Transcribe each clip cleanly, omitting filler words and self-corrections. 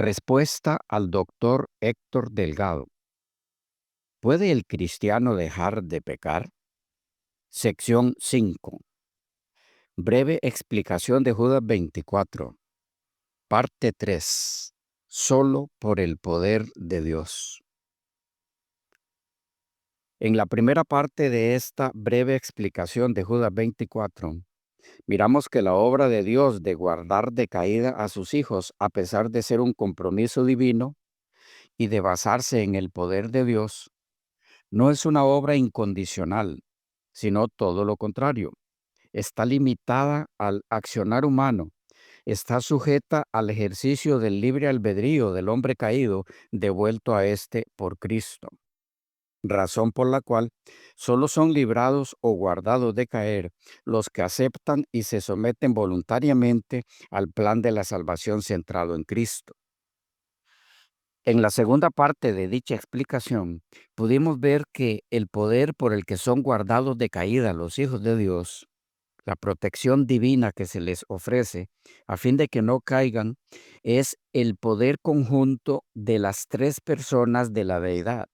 Respuesta al doctor Héctor Delgado. ¿Puede el cristiano dejar de pecar? Sección 5. Breve explicación de Judas 24. Parte 3. Solo por el poder de Dios. En la primera parte de esta breve explicación de Judas 24, miramos que la obra de Dios de guardar de caída a sus hijos, a pesar de ser un compromiso divino y de basarse en el poder de Dios, no es una obra incondicional, sino todo lo contrario. Está limitada al accionar humano, está sujeta al ejercicio del libre albedrío del hombre caído devuelto a éste por Cristo, razón por la cual solo son librados o guardados de caer los que aceptan y se someten voluntariamente al plan de la salvación centrado en Cristo. En la segunda parte de dicha explicación, pudimos ver que el poder por el que son guardados de caída los hijos de Dios, la protección divina que se les ofrece a fin de que no caigan, es el poder conjunto de las tres personas de la deidad.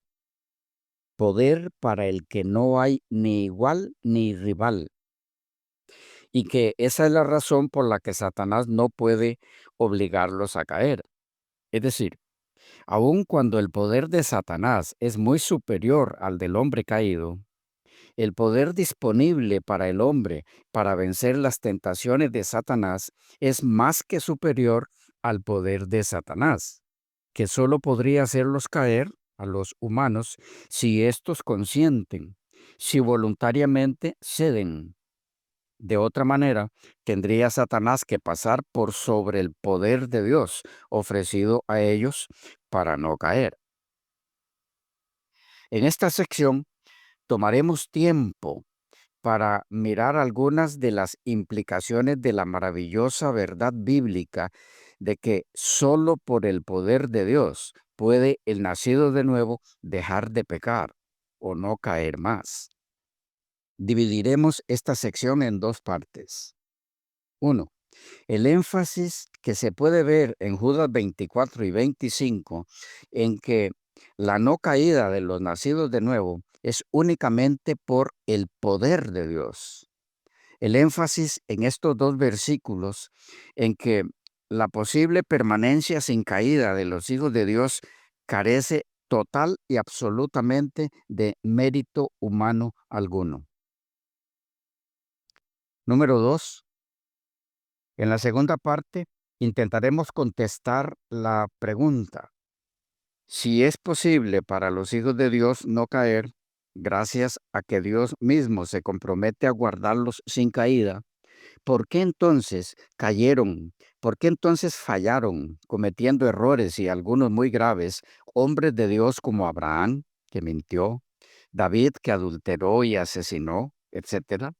Poder para el que no hay ni igual ni rival. Y que esa es la razón por la que Satanás no puede obligarlos a caer. Es decir, aun cuando el poder de Satanás es muy superior al del hombre caído, el poder disponible para el hombre para vencer las tentaciones de Satanás es más que superior al poder de Satanás, que solo podría hacerlos caer a los humanos si éstos consienten, si voluntariamente ceden. De otra manera, tendría Satanás que pasar por sobre el poder de Dios ofrecido a ellos para no caer. En esta sección tomaremos tiempo para mirar algunas de las implicaciones de la maravillosa verdad bíblica de que solo por el poder de Dios puede el nacido de nuevo dejar de pecar o no caer más. Dividiremos esta sección en dos partes. 1. El énfasis que se puede ver en Judas 24 y 25 en que la no caída de los nacidos de nuevo es únicamente por el poder de Dios. El énfasis en estos dos versículos en que la posible permanencia sin caída de los hijos de Dios carece total y absolutamente de mérito humano alguno. Número 2. En la segunda parte, intentaremos contestar la pregunta: si es posible para los hijos de Dios no caer, gracias a que Dios mismo se compromete a guardarlos sin caída, ¿por qué entonces cayeron? ¿Por qué entonces fallaron, cometiendo errores y algunos muy graves, hombres de Dios como Abraham, que mintió, David, que adulteró y asesinó, etcétera?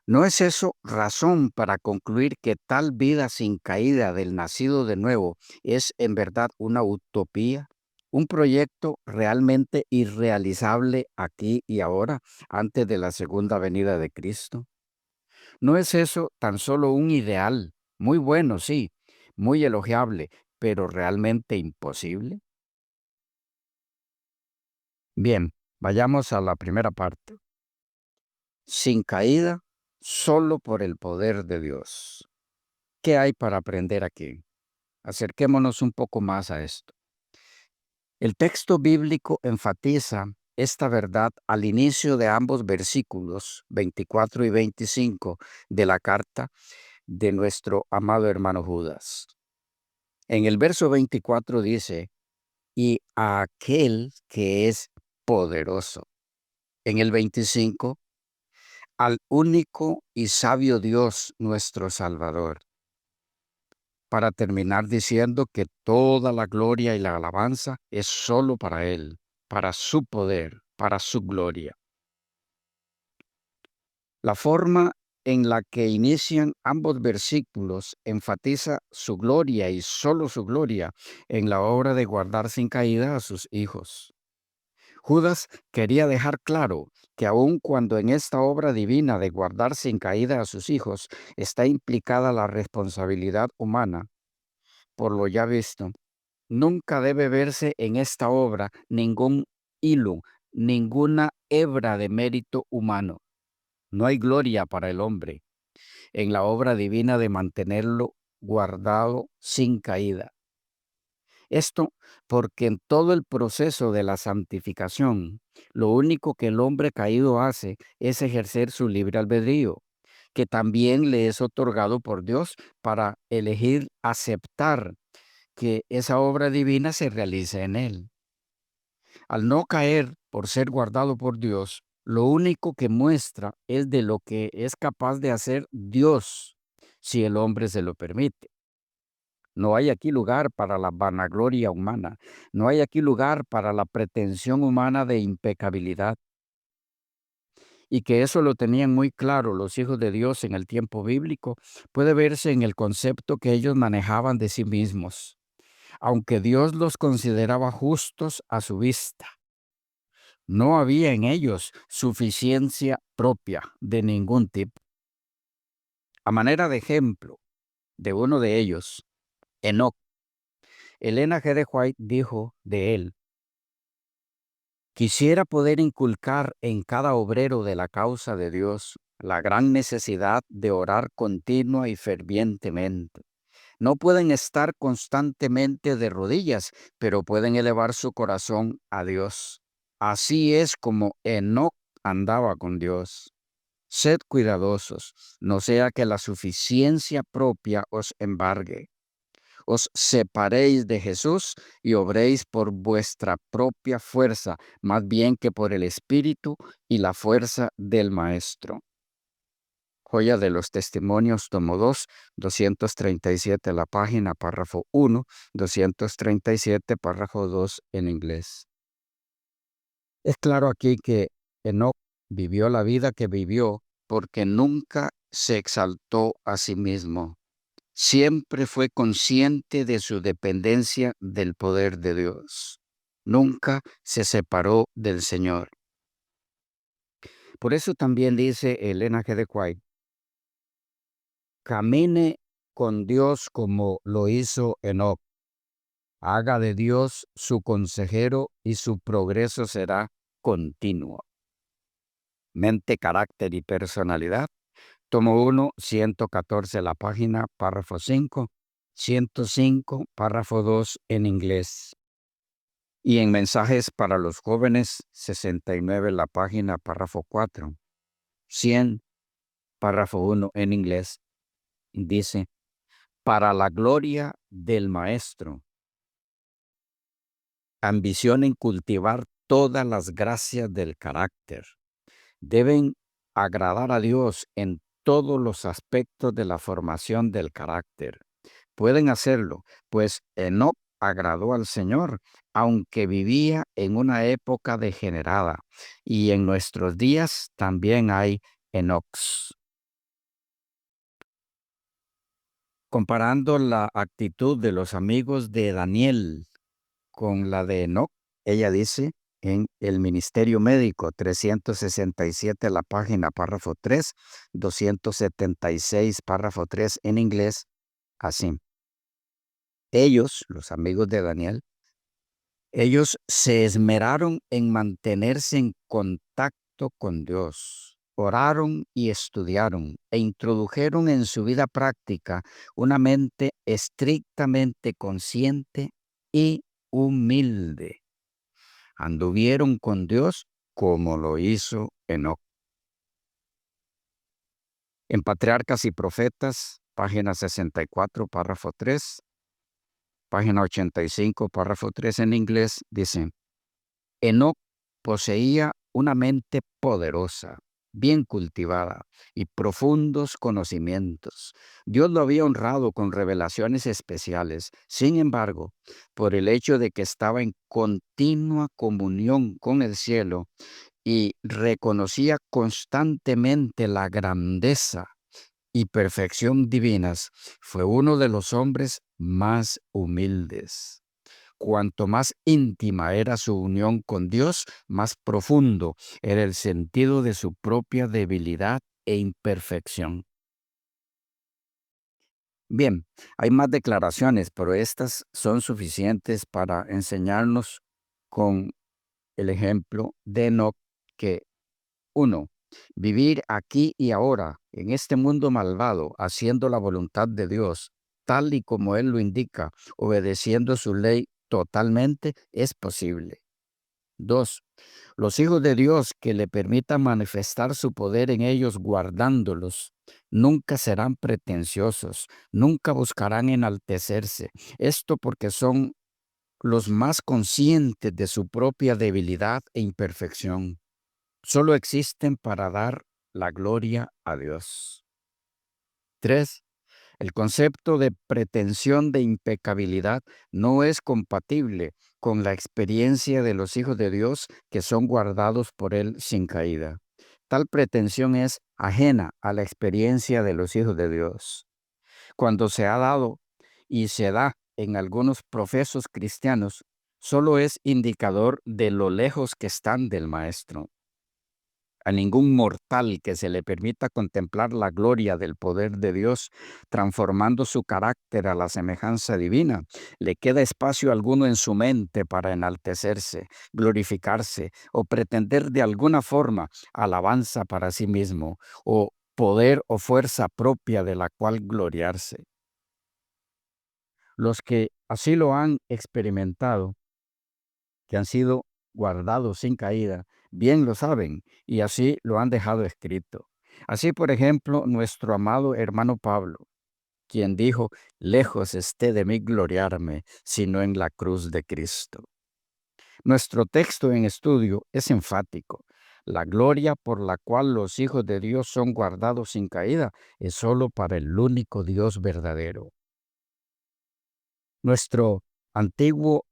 ¿No es eso razón para concluir que tal vida sin caída del nacido de nuevo es en verdad una utopía? ¿Un proyecto realmente irrealizable aquí y ahora, antes de la segunda venida de Cristo? ¿No es eso tan solo un ideal? Muy bueno, sí, muy elogiable, pero realmente imposible. Bien, vayamos a la primera parte. Sin caída, solo por el poder de Dios. ¿Qué hay para aprender aquí? Acerquémonos un poco más a esto. El texto bíblico enfatiza esta verdad al inicio de ambos versículos, 24 y 25, de la carta de nuestro amado hermano Judas. En el verso 24 dice, y a aquel que es poderoso. En el 25, al único y sabio Dios nuestro Salvador. Para terminar diciendo que toda la gloria y la alabanza es solo para Él, para su poder, para su gloria. La forma en la que inician ambos versículos enfatiza su gloria y solo su gloria en la obra de guardar sin caída a sus hijos. Judas quería dejar claro que aun cuando en esta obra divina de guardar sin caída a sus hijos está implicada la responsabilidad humana, por lo ya visto, nunca debe verse en esta obra ningún hilo, ninguna hebra de mérito humano. No hay gloria para el hombre en la obra divina de mantenerlo guardado sin caída. Esto porque en todo el proceso de la santificación, lo único que el hombre caído hace es ejercer su libre albedrío, que también le es otorgado por Dios para elegir aceptar que esa obra divina se realice en él. Al no caer por ser guardado por Dios, lo único que muestra es de lo que es capaz de hacer Dios, si el hombre se lo permite. No hay aquí lugar para la vanagloria humana, no hay aquí lugar para la pretensión humana de impecabilidad. Y que eso lo tenían muy claro los hijos de Dios en el tiempo bíblico, puede verse en el concepto que ellos manejaban de sí mismos. Aunque Dios los consideraba justos a su vista, no había en ellos suficiencia propia de ningún tipo. A manera de ejemplo de uno de ellos, Enoc, Elena G. de White dijo de él: quisiera poder inculcar en cada obrero de la causa de Dios la gran necesidad de orar continua y fervientemente. No pueden estar constantemente de rodillas, pero pueden elevar su corazón a Dios. Así es como Enoc andaba con Dios. Sed cuidadosos, no sea que la suficiencia propia os embargue. Os separéis de Jesús y obréis por vuestra propia fuerza, más bien que por el Espíritu y la fuerza del Maestro. Joya de los Testimonios, tomo 2, 237 la página, párrafo 1, 237, párrafo 2 en inglés. Es claro aquí que Enoc vivió la vida que vivió porque nunca se exaltó a sí mismo. Siempre fue consciente de su dependencia del poder de Dios. Nunca se separó del Señor. Por eso también dice Elena G. de White: camine con Dios como lo hizo Enoc. Haga de Dios su consejero y su progreso será continuo. Mente, carácter y personalidad. Tomo 1, 114 la página, párrafo 5, 105, párrafo 2 en inglés. Y en Mensajes para los Jóvenes, 69 la página, párrafo 4, 100, párrafo 1 en inglés, dice: para la gloria del Maestro, ambicionen cultivar todas las gracias del carácter. Deben agradar a Dios en todos los aspectos de la formación del carácter. Pueden hacerlo, pues Enoc agradó al Señor, aunque vivía en una época degenerada, y en nuestros días también hay Enocs. Comparando la actitud de los amigos de Daniel con la de Enoc, ella dice en El Ministerio Médico, 367 la página, párrafo 3, 276, párrafo 3 en inglés, así: ellos, los amigos de Daniel, ellos se esmeraron en mantenerse en contacto con Dios. Oraron y estudiaron e introdujeron en su vida práctica una mente estrictamente consciente y humilde. Anduvieron con Dios como lo hizo Enoc. En Patriarcas y Profetas, página 64, párrafo 3, página 85, párrafo 3 en inglés, dice: Enoc poseía una mente poderosa, bien cultivada y profundos conocimientos. Dios lo había honrado con revelaciones especiales. Sin embargo, por el hecho de que estaba en continua comunión con el cielo y reconocía constantemente la grandeza y perfección divinas, fue uno de los hombres más humildes. Cuanto más íntima era su unión con Dios, más profundo era el sentido de su propia debilidad e imperfección. Bien, hay más declaraciones, pero estas son suficientes para enseñarnos con el ejemplo de Enoc que uno, vivir aquí y ahora, en este mundo malvado, haciendo la voluntad de Dios, tal y como Él lo indica, obedeciendo su ley totalmente, es posible. 2. Los hijos de Dios que le permitan manifestar su poder en ellos guardándolos, nunca serán pretenciosos, nunca buscarán enaltecerse. Esto porque son los más conscientes de su propia debilidad e imperfección. Solo existen para dar la gloria a Dios. 3. El concepto de pretensión de impecabilidad no es compatible con la experiencia de los hijos de Dios que son guardados por Él sin caída. Tal pretensión es ajena a la experiencia de los hijos de Dios. Cuando se ha dado y se da en algunos profesos cristianos, solo es indicador de lo lejos que están del Maestro. A ningún mortal que se le permita contemplar la gloria del poder de Dios, transformando su carácter a la semejanza divina, le queda espacio alguno en su mente para enaltecerse, glorificarse o pretender de alguna forma alabanza para sí mismo, o poder o fuerza propia de la cual gloriarse. Los que así lo han experimentado, que han sido guardados sin caída, bien lo saben y así lo han dejado escrito. Así, por ejemplo, nuestro amado hermano Pablo, quien dijo, lejos esté de mí gloriarme, sino en la cruz de Cristo. Nuestro texto en estudio es enfático. La gloria por la cual los hijos de Dios son guardados sin caída es solo para el único Dios verdadero. Nuestro antiguo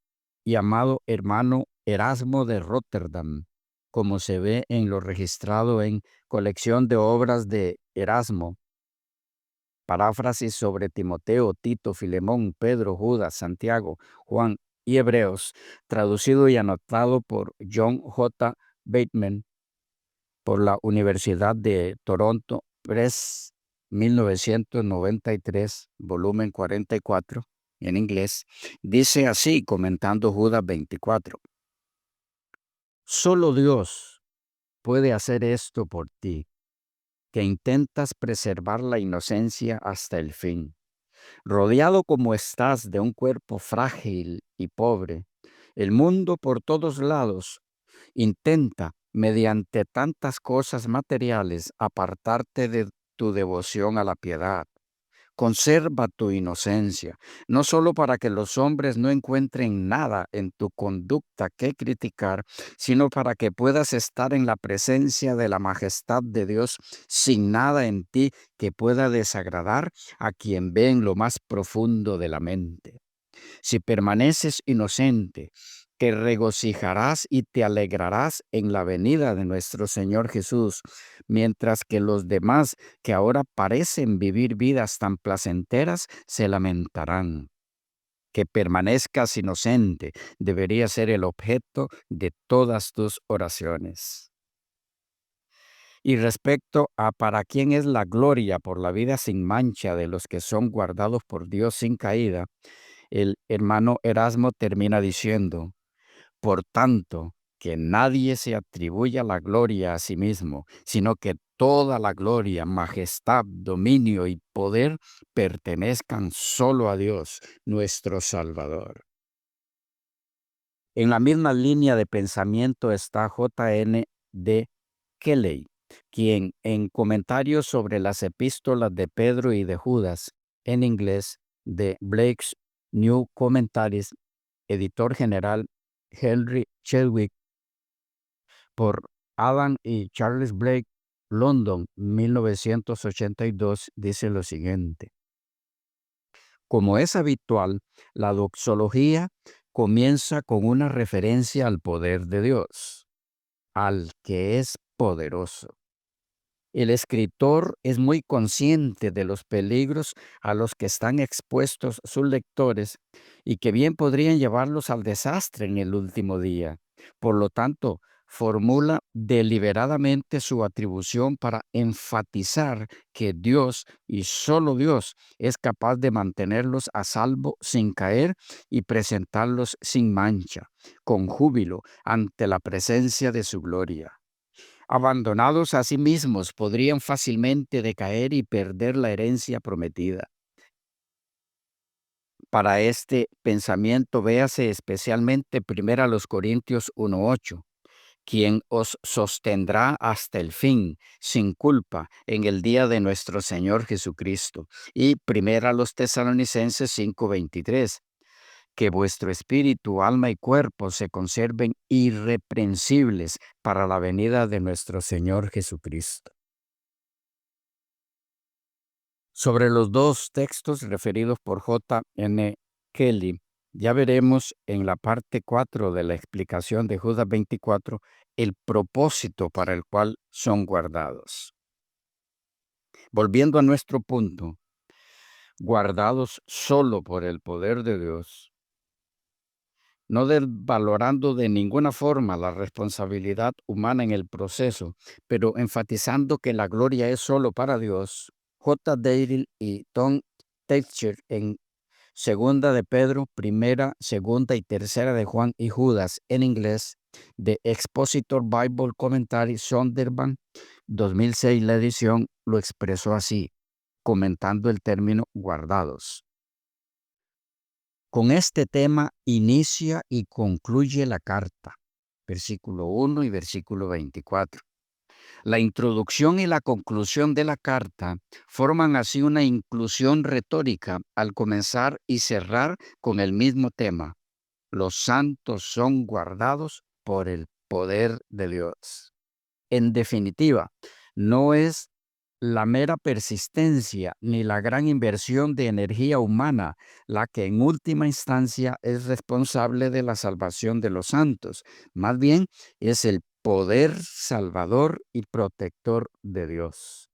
y amado hermano Erasmo de Rotterdam, como se ve en lo registrado en Colección de Obras de Erasmo, paráfrasis sobre Timoteo, Tito, Filemón, Pedro, Judas, Santiago, Juan y Hebreos, traducido y anotado por John J. Bateman por la Universidad de Toronto Press 1993, volumen 44, en inglés, dice así comentando Judas 24. Solo Dios puede hacer esto por ti, que intentas preservar la inocencia hasta el fin. Rodeado como estás de un cuerpo frágil y pobre, el mundo por todos lados intenta, mediante tantas cosas materiales, apartarte de tu devoción a la piedad. Conserva tu inocencia, no solo para que los hombres no encuentren nada en tu conducta que criticar, sino para que puedas estar en la presencia de la majestad de Dios sin nada en ti que pueda desagradar a quien ve en lo más profundo de la mente. Si permaneces inocente, te regocijarás y te alegrarás en la venida de nuestro Señor Jesús, mientras que los demás que ahora parecen vivir vidas tan placenteras se lamentarán. Que permanezcas inocente debería ser el objeto de todas tus oraciones. Y respecto a para quién es la gloria por la vida sin mancha de los que son guardados por Dios sin caída, el hermano Erasmo termina diciendo, por tanto, que nadie se atribuya la gloria a sí mismo, sino que toda la gloria, majestad, dominio y poder pertenezcan solo a Dios, nuestro Salvador. En la misma línea de pensamiento está J.N. de Kelly, quien en comentarios sobre las epístolas de Pedro y de Judas, en inglés, de Blake's New Commentaries, editor general Henry Chadwick, por Adam y Charles Blake, London, 1982, dice lo siguiente. Como es habitual, la doxología comienza con una referencia al poder de Dios, al que es poderoso. El escritor es muy consciente de los peligros a los que están expuestos sus lectores y que bien podrían llevarlos al desastre en el último día. Por lo tanto, formula deliberadamente su atribución para enfatizar que Dios y solo Dios es capaz de mantenerlos a salvo sin caer y presentarlos sin mancha, con júbilo ante la presencia de su gloria. Abandonados a sí mismos, podrían fácilmente decaer y perder la herencia prometida. Para este pensamiento, véase especialmente 1 Corintios 1:8, quien os sostendrá hasta el fin, sin culpa, en el día de nuestro Señor Jesucristo. Y 1 Tesalonicenses 5:23, que vuestro espíritu, alma y cuerpo se conserven irreprensibles para la venida de nuestro Señor Jesucristo. Sobre los dos textos referidos por J. N. Kelly, ya veremos en la parte 4 de la explicación de Judas 24 el propósito para el cual son guardados. Volviendo a nuestro punto, guardados solo por el poder de Dios, no desvalorando de ninguna forma la responsabilidad humana en el proceso, pero enfatizando que la gloria es solo para Dios. J. Dale y Tom Tetcher en Segunda de Pedro, Primera, Segunda y Tercera de Juan y Judas en inglés, de Expositor Bible Commentary Sonderban, 2006 la edición, lo expresó así, comentando el término guardados. Con este tema inicia y concluye la carta, versículo 1 y versículo 24. La introducción y la conclusión de la carta forman así una inclusión retórica al comenzar y cerrar con el mismo tema. Los santos son guardados por el poder de Dios. En definitiva, no es la mera persistencia ni la gran inversión de energía humana la que en última instancia es responsable de la salvación de los santos. Más bien es el poder salvador y protector de Dios.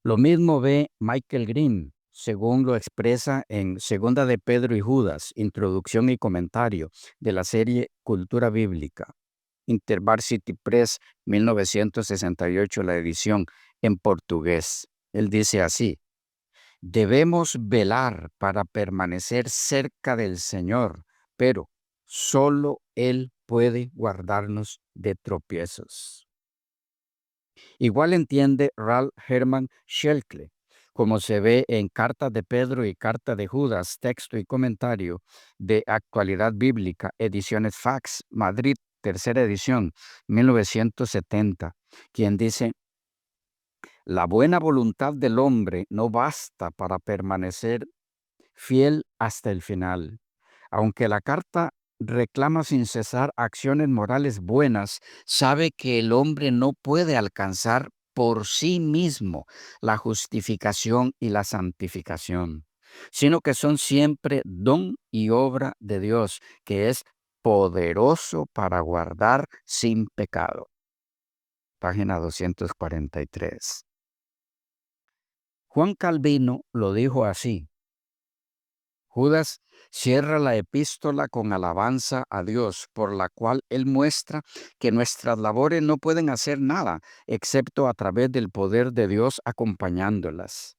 Lo mismo ve Michael Green, según lo expresa en Segunda de Pedro y Judas, introducción y comentario de la serie Cultura Bíblica. InterVarsity Press, 1968, la edición en portugués. Él dice así: debemos velar para permanecer cerca del Señor, pero solo Él puede guardarnos de tropiezos. Igual entiende Ralph Herman Sheltle, como se ve en Carta de Pedro y Carta de Judas, texto y comentario de Actualidad Bíblica, ediciones Fax, Madrid, tercera edición, 1970, quien dice: la buena voluntad del hombre no basta para permanecer fiel hasta el final. Aunque la carta reclama sin cesar acciones morales buenas, sabe que el hombre no puede alcanzar por sí mismo la justificación y la santificación, sino que son siempre don y obra de Dios, que es poderoso para guardar sin pecado. Página 243. Juan Calvino lo dijo así: Judas cierra la epístola con alabanza a Dios, por la cual él muestra que nuestras labores no pueden hacer nada, excepto a través del poder de Dios acompañándolas.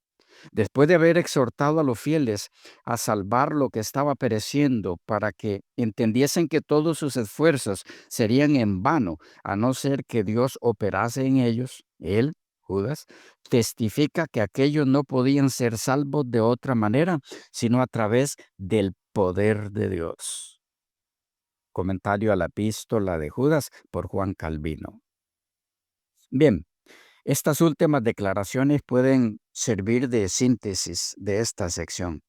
Después de haber exhortado a los fieles a salvar lo que estaba pereciendo para que entendiesen que todos sus esfuerzos serían en vano, a no ser que Dios operase en ellos, él, Judas, testifica que aquellos no podían ser salvos de otra manera, sino a través del poder de Dios. Comentario a la epístola de Judas por Juan Calvino. Bien, estas últimas declaraciones pueden servir de síntesis de esta sección.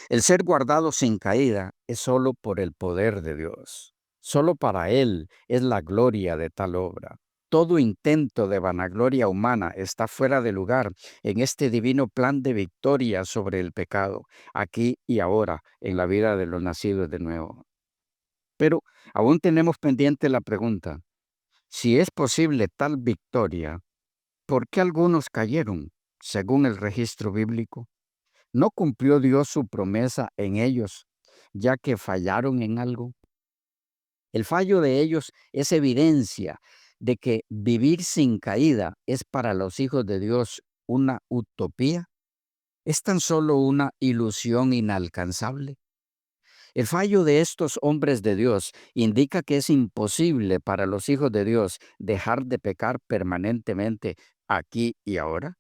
El ser guardado sin caída es solo por el poder de Dios. Solo para Él es la gloria de tal obra. Todo intento de vanagloria humana está fuera de lugar en este divino plan de victoria sobre el pecado, aquí y ahora, en la vida de los nacidos de nuevo. Pero aún tenemos pendiente la pregunta: si es posible tal victoria, ¿por qué algunos cayeron, según el registro bíblico? ¿No cumplió Dios su promesa en ellos, ya que fallaron en algo? El fallo de ellos es evidencia de que vivir sin caída es para los hijos de Dios una utopía. ¿Es tan solo una ilusión inalcanzable? El fallo de estos hombres de Dios indica que es imposible para los hijos de Dios dejar de pecar permanentemente aquí y ahora.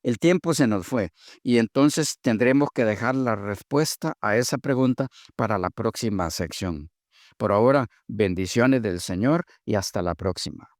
El tiempo se nos fue y entonces tendremos que dejar la respuesta a esa pregunta para la próxima sección. Por ahora, bendiciones del Señor y hasta la próxima.